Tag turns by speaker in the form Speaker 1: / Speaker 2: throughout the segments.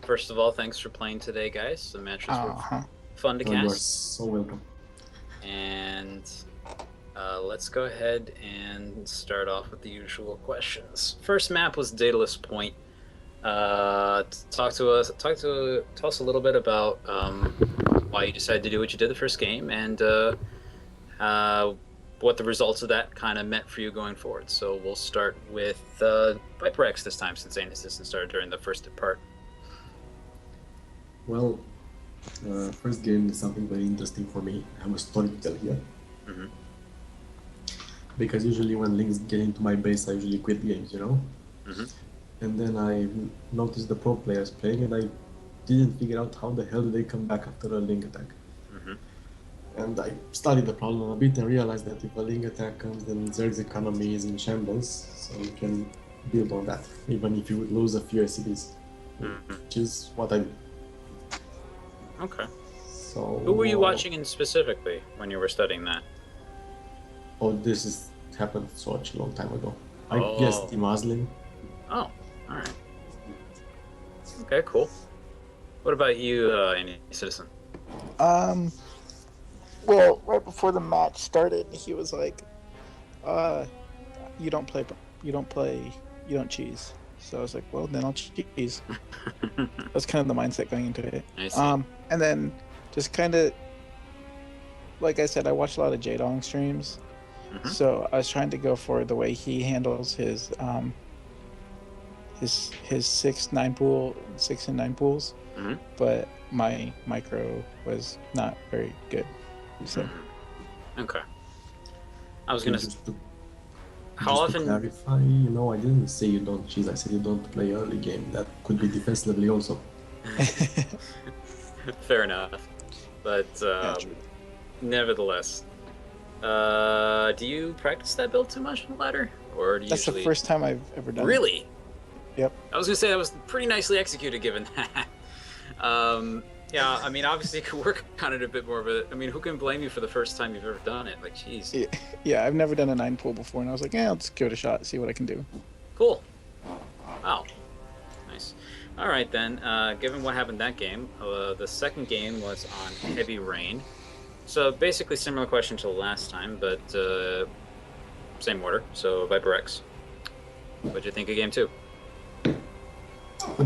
Speaker 1: first of all, thanks for playing today, guys. The matches were
Speaker 2: Uh-huh.
Speaker 1: fun to
Speaker 3: Oh, you are
Speaker 1: cast.
Speaker 3: so welcome.
Speaker 1: And let's go ahead and start off with the usual questions. First map was Daedalus Point. Tell us a little bit about why you decided to do what you did the first game, and what the results of that kind of meant for you going forward. So we'll start with VyperX this time, since Anticitizen started during the first part.
Speaker 3: Well, first game is something very interesting for me. I have a story to tell here.
Speaker 1: Mm-hmm.
Speaker 3: Because usually when links get into my base, I usually quit games, you know?
Speaker 1: Mm-hmm.
Speaker 3: And then I noticed the pro players playing, and I didn't figure out how the hell did they come back after a link attack.
Speaker 1: Mm-hmm.
Speaker 3: And I studied the problem a bit and realized that if a link attack comes, then Zerg's economy is in shambles, so you can build on that, even if you would lose a few SCBs, which is what I did.
Speaker 1: Okay.
Speaker 3: So,
Speaker 1: Who were you watching in specifically when you were studying that?
Speaker 3: Oh, this is happened such a long time ago. I
Speaker 1: Oh.
Speaker 3: guessed Muslim.
Speaker 1: Oh, all right. Okay, cool. What about you, Anticitizen?
Speaker 2: Well, right before the match started, he was like, you don't cheese. So I was like, well, then I'll cheese. That's kind of the mindset going into it.
Speaker 1: I see.
Speaker 2: And then just kind of, like I said, I watch a lot of J-Dong streams.
Speaker 1: Mhm.
Speaker 2: So I was trying to go for the way he handles his 6 and 9 pools,
Speaker 1: Mhm.
Speaker 2: but my micro was not very good. So
Speaker 1: Okay. I was gonna.
Speaker 3: Just to
Speaker 1: How often?
Speaker 3: clarify, you know, I didn't say you don't cheese. I said you don't play early game. That could be defensively also.
Speaker 1: Fair enough, but
Speaker 2: true.
Speaker 1: nevertheless, do you practice that build too much in the ladder, or do you
Speaker 2: That's
Speaker 1: usually?
Speaker 2: the first time I've ever done it.
Speaker 1: Really?
Speaker 2: Yep.
Speaker 1: I was gonna say that was pretty nicely executed, given that. Yeah, I mean, obviously, you could work on it a bit more, but I mean, who can blame you for the first time you've ever done it? Like, jeez.
Speaker 2: Yeah, I've never done a 9 pool before, and I was like, yeah, I'll just give it a shot, see what I can do.
Speaker 1: Cool. Wow. Nice. All right, then. Given what happened that game, the second game was on Heavy Rain. So basically similar question to the last time, but same order. So VyperX. What'd you think of game 2?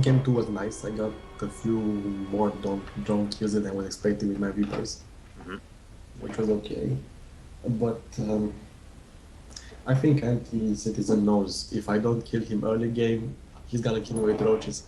Speaker 3: Game 2 was nice. I got a few more drone kills than I was expecting with my Reapers, which was okay. But I think Anticitizen knows if I don't kill him early game, he's gonna kill me with roaches.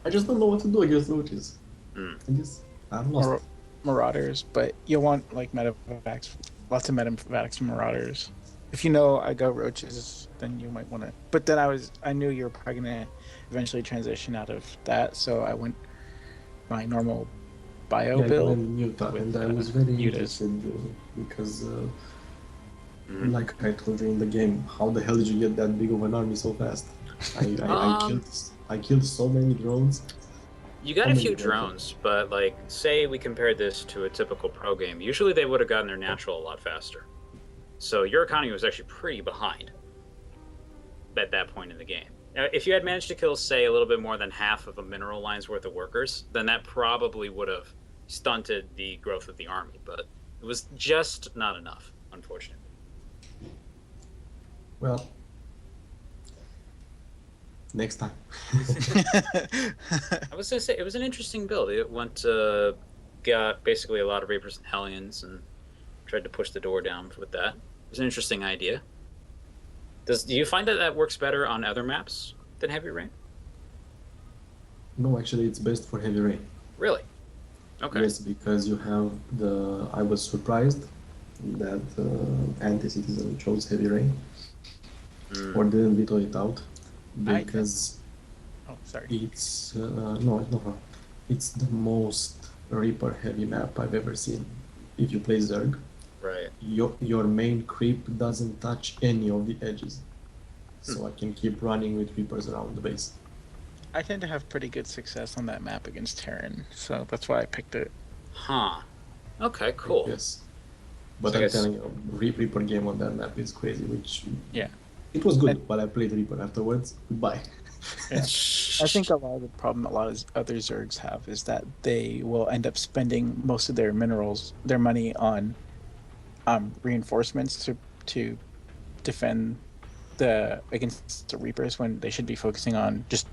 Speaker 3: I just don't know what to do against roaches. I guess I'm lost.
Speaker 2: Marauders, but you'll want like medevacs, lots of medevacs from Marauders. If you know I go roaches, then you might want to. But then I knew you were probably gonna eventually transition out of that, so I went my normal bio build.
Speaker 3: In Utah,
Speaker 2: with,
Speaker 3: and I was very
Speaker 2: Utas.
Speaker 3: interested because, like I told you in the game, how the hell did you get that big of an army so fast? I killed so many drones.
Speaker 1: You got
Speaker 3: How
Speaker 1: a
Speaker 3: many
Speaker 1: few
Speaker 3: drones?
Speaker 1: drones, but like, say we compared this to a typical pro game, usually they would have gotten their natural a lot faster. So your economy was actually pretty behind at that point in the game. Now, if you had managed to kill, say, a little bit more than half of a mineral line's worth of workers, then that probably would have stunted the growth of the army, but it was just not enough, unfortunately.
Speaker 3: Well, next time.
Speaker 1: I was going to say, it was an interesting build. It got basically a lot of Reapers and Hellions and tried to push the door down with that. It was an interesting idea. Do you find that works better on other maps than Heavy Rain?
Speaker 3: No, actually, it's best for Heavy Rain.
Speaker 1: Really? Okay.
Speaker 3: Yes, because you have I was surprised that Anticitizen chose Heavy Rain or didn't veto it out because
Speaker 2: Sorry.
Speaker 3: it's no, it's the most Reaper heavy map I've ever seen. If you play Zerg,
Speaker 1: Right.
Speaker 3: your main creep doesn't touch any of the edges, so I can keep running with Reapers around the base.
Speaker 2: I tend to have pretty good success on that map against Terran, so that's why I picked it.
Speaker 1: Huh. Okay, cool.
Speaker 3: Yes, but
Speaker 1: So I
Speaker 3: I'm
Speaker 1: guess-
Speaker 3: telling you, Reaper game on that map is crazy. Which
Speaker 2: Yeah.
Speaker 3: it was good while I played Reaper. Afterwards, goodbye.
Speaker 2: Yeah. I think a lot of the problem a lot of other Zergs have is that they will end up spending most of their their money on reinforcements to defend against the Reapers when they should be focusing on just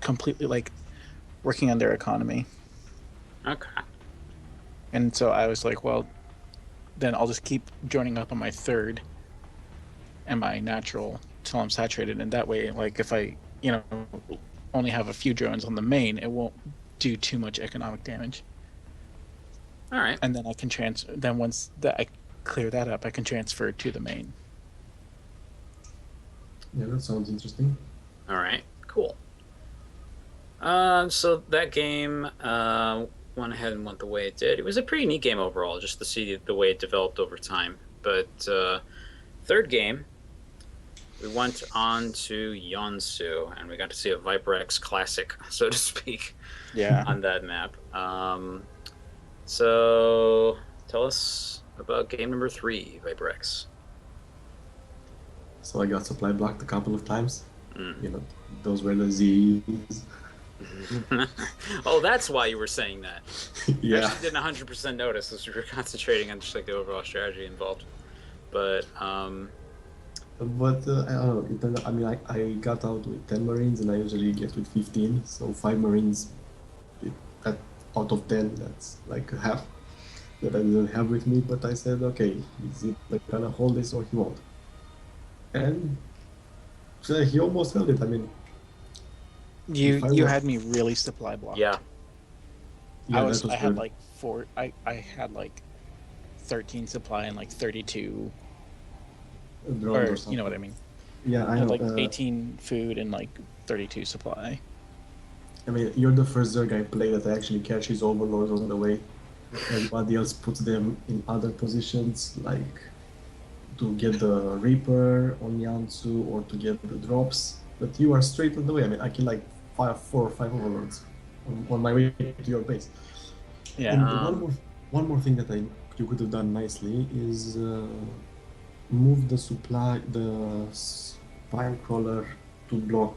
Speaker 2: completely like working on their economy.
Speaker 1: Okay.
Speaker 2: And so I was like, well, then I'll just keep joining up on my third and my natural till I'm saturated. And that way, like if I, only have a few drones on the main, it won't do too much economic damage.
Speaker 1: All right.
Speaker 2: And then then once that I clear that up, I can transfer to the main.
Speaker 3: Yeah, that sounds interesting.
Speaker 1: All right. Cool. So that game went ahead and went the way it did. It was a pretty neat game overall, just to see the way it developed over time. But third game, we went on to Yonsu, and we got to see a VyperX classic, so to speak, on that map. So tell us about game number 3, VyperX.
Speaker 3: So I got supply blocked a couple of times. Those were the Z's.
Speaker 1: Oh, that's why you were saying that.
Speaker 3: Yeah.
Speaker 1: I actually didn't 100% notice as we were concentrating on just like the overall strategy involved. But
Speaker 3: I don't know. I mean, I got out with 10 Marines, and I usually get with 15. So 5 Marines, out of 10, that's like a half that I didn't have with me. But I said, okay, is it like gonna hold this or he won't? And so he almost held it. I mean,
Speaker 2: you had me really supply blocked.
Speaker 1: Yeah.
Speaker 2: I had like 13 supply and like 32 or you know what I mean.
Speaker 3: Yeah, I
Speaker 2: had
Speaker 3: know.
Speaker 2: like 18 food and like 32 supply.
Speaker 3: I mean, you're the first Zerg I play that actually catches overlords on the way. Everybody else puts them in other positions, like to get the Reaper on Yansu or to get the drops. But you are straight on the way. I mean, I kill like 4 or 5 overlords on my way to your base.
Speaker 2: Yeah.
Speaker 3: And one more thing that you could have done nicely is move the spine crawler to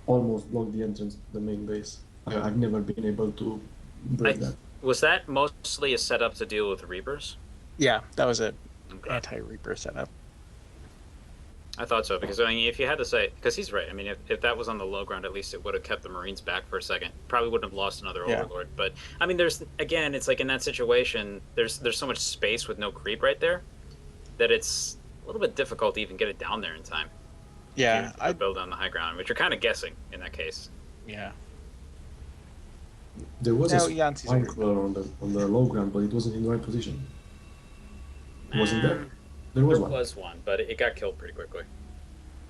Speaker 3: almost block the entrance to the main base. I've never been able to break that.
Speaker 1: Was that mostly a setup to deal with Reapers?
Speaker 2: Yeah, that was a anti-Reaper setup.
Speaker 1: I thought so, because I mean, if you had to say, because he's right. I mean, if that was on the low ground, at least it would have kept the Marines back for a second. Probably wouldn't have lost another Overlord. But I mean, it's like in that situation, there's so much space with no creep right there that it's a little bit difficult to even get it down there in time.
Speaker 2: Yeah,
Speaker 1: I build on the high ground, which you're kind of guessing in that case.
Speaker 2: Yeah.
Speaker 3: There was a spine crawler on the low ground, but it wasn't in the right position. Wasn't there? There was
Speaker 1: one, but it got killed pretty quickly.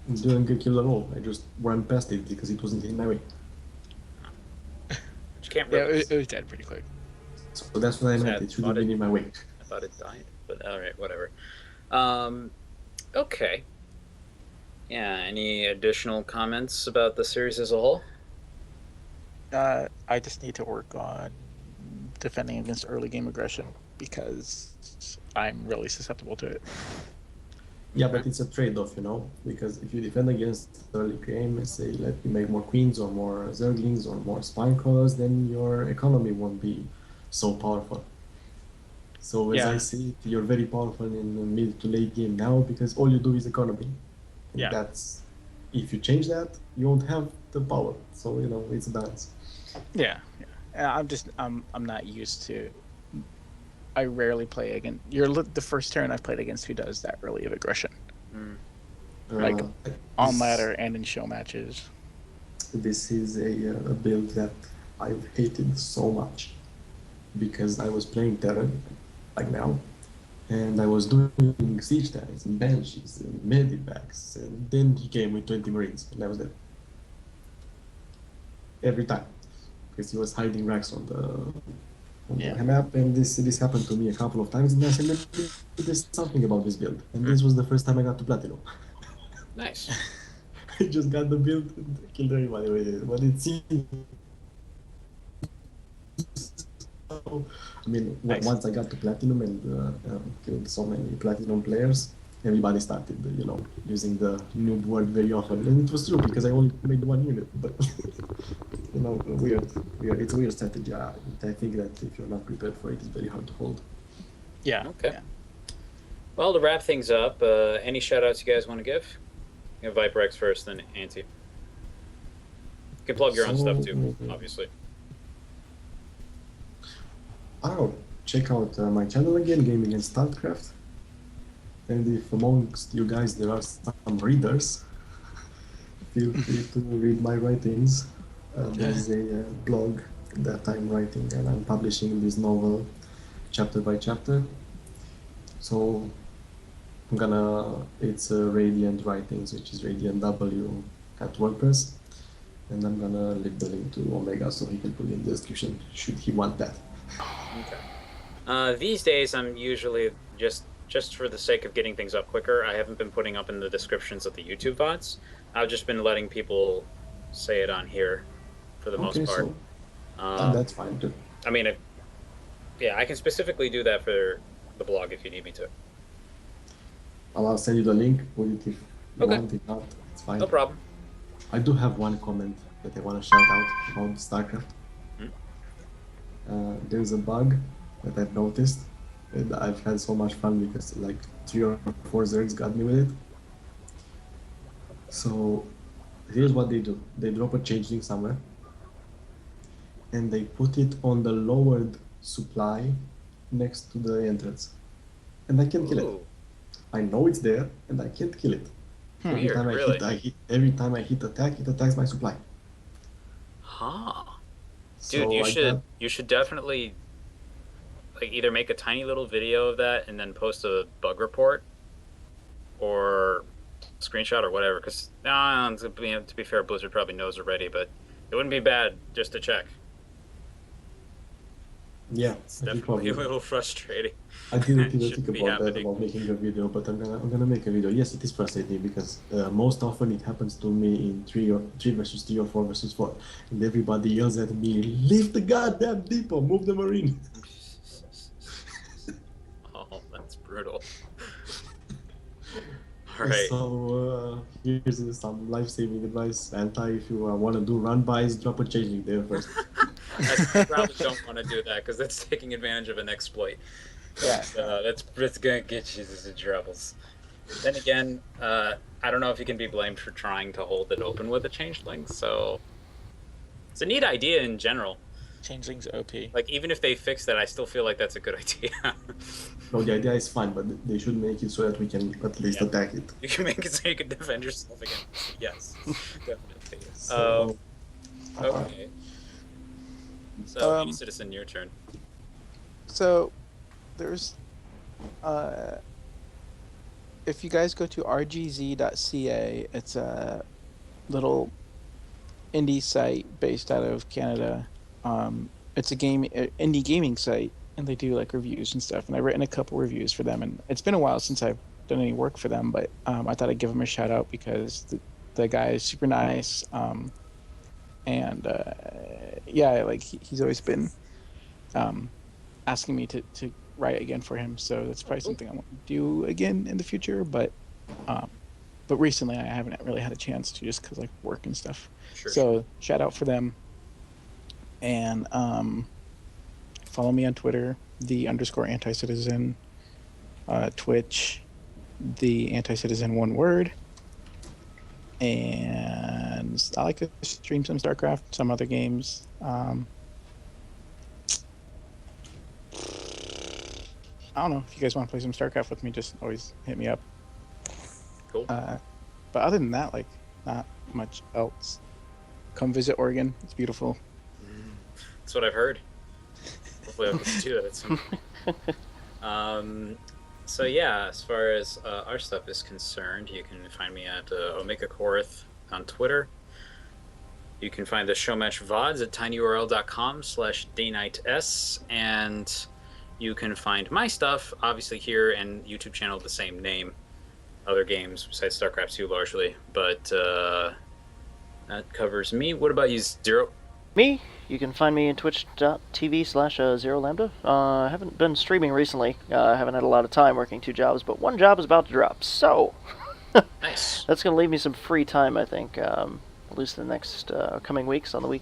Speaker 3: It didn't get killed at all. I just ran past it because it wasn't in my way.
Speaker 1: You can't
Speaker 2: it was dead pretty quick.
Speaker 3: So that's what I meant. It should have been in my way.
Speaker 1: I thought it died, but alright, whatever. Okay. Yeah, any additional comments about the series as a whole?
Speaker 2: I just need to work on defending against early game aggression because I'm really susceptible to it.
Speaker 3: Yeah, but it's a trade-off, because if you defend against early game, let's say let you make more queens or more zerglings or more spine crawlers, then your economy won't be so powerful. So as I see it, you're very powerful in the mid to late game now because all you do is economy. And that's, if you change that, you won't have the power. So it's a balance.
Speaker 2: Yeah. I'm not used to. I rarely play against. You're the first turn I've played against who does that early of aggression, like on ladder and in show matches.
Speaker 3: This is a build that I've hated so much because I was playing Terran, like now, and I was doing siege tanks and banshees and medivacs, and then he came with 20 Marines, and I was dead every time because he was hiding racks on the map, and this happened to me a couple of times, and I said, there's something about this build, and this was the first time I got to Platinum.
Speaker 1: Nice.
Speaker 3: I just got the build and killed everybody with it, but it seemed... I mean, once I got to Platinum and killed so many Platinum players, everybody started, using the noob word very often, and it was true because I only made one unit. But weird. It's a weird strategy. I think that if you're not prepared for it, it's very hard to hold.
Speaker 2: Yeah.
Speaker 1: Okay.
Speaker 2: Yeah.
Speaker 1: Well, to wrap things up, any shout outs you guys want to give? VyperX first, then Anti. You can plug your own stuff too, obviously.
Speaker 3: I don't know. Check out my channel again, Gaming and StartCraft. And if amongst you guys there are some readers, feel free to read my writings. There's a blog that I'm writing, and I'm publishing this novel chapter by chapter. So it's Radiant Writings, which is Radiant W at WordPress. And I'm gonna leave the link to Omega so he can put it in the description should he want that.
Speaker 1: Okay. These days, I'm usually just for the sake of getting things up quicker, I haven't been putting up in the descriptions of the YouTube VODs. I've just been letting people say it on here for the most part.
Speaker 3: So, that's fine too.
Speaker 1: I mean, yeah, I can specifically do that for the blog if you need me to.
Speaker 3: I'll send you the link. Put it if you want. If not, it's fine.
Speaker 1: No problem.
Speaker 3: I do have one comment that I want to shout out about StarCraft. There's a bug that I've noticed, and I've had so much fun because like 3 or 4 Zergs got me with it. So here's what they do. They drop a changeling somewhere, and they put it on the lowered supply next to the entrance. And I can't kill it. I know it's there, and I can't kill it.
Speaker 1: Weird,
Speaker 3: Every time I hit attack, it attacks my supply.
Speaker 1: Huh.
Speaker 3: So
Speaker 1: Dude, you should definitely like either make a tiny little video of that and then post a bug report or screenshot or whatever. Because to be fair, Blizzard probably knows already, but it wouldn't be bad just to check.
Speaker 3: Yeah,
Speaker 1: it's definitely a little frustrating.
Speaker 3: I didn't even think about making a video, but I'm gonna make a video. Yes, it is frustrating because most often it happens to me in 3 versus 3 or 4 versus 4, and everybody yells at me, "Leave the goddamn depot, move the marine."
Speaker 1: Oh, that's brutal. All right.
Speaker 3: So here's some life-saving advice. If you want to do run-bys, drop a changing there first.
Speaker 1: I probably don't want to do that because that's taking advantage of an exploit.
Speaker 2: Yeah.
Speaker 1: That's gonna get you into troubles. Then again, I don't know if you can be blamed for trying to hold it open with a changeling. So it's a neat idea in general.
Speaker 2: Changeling's OP.
Speaker 1: Like even if they fix that, I still feel like that's a good idea.
Speaker 3: No, the idea is fine, but they should make it so that we can at least attack it.
Speaker 1: You can make it so you can defend yourself again. Yes, definitely.
Speaker 3: So,
Speaker 1: okay. So, Anticitizen, your turn.
Speaker 2: So, there's, if you guys go to rgz.ca, it's a little indie site based out of Canada. It's a indie gaming site, and they do like reviews and stuff. And I've written a couple reviews for them, and it's been a while since I've done any work for them, but I thought I'd give them a shout out because the guy is super nice. And yeah, like he's always been asking me to write again for him, so that's probably something I want to do again in the future. But recently I haven't really had a chance to, just because like work and stuff. So shout out for them, and follow me on Twitter, _Anticitizen, Twitch, the Anticitizen, one word. And I like to stream some StarCraft, some other games. I don't know if you guys want to play some StarCraft with me. Just always hit me up.
Speaker 1: Cool.
Speaker 2: But other than that, like not much else. Come visit Oregon. It's beautiful.
Speaker 1: That's what I've heard. Hopefully I'll get to do that at some point. So yeah, as far as our stuff is concerned, you can find me at Omega Korath on Twitter. You can find the Showmatch VODs at tinyurl.com/daynights, and you can find my stuff, obviously, here and YouTube channel of the same name. Other games besides StarCraft 2 largely, but that covers me. What about you, Zero?
Speaker 4: Me, you can find me in twitch.tv/0lambda. I haven't been streaming recently. I haven't had a lot of time working 2 jobs, but 1 job is about to drop. So,
Speaker 1: Nice.
Speaker 4: that's going to leave me some free time, I think, at least the next coming weeks on the week.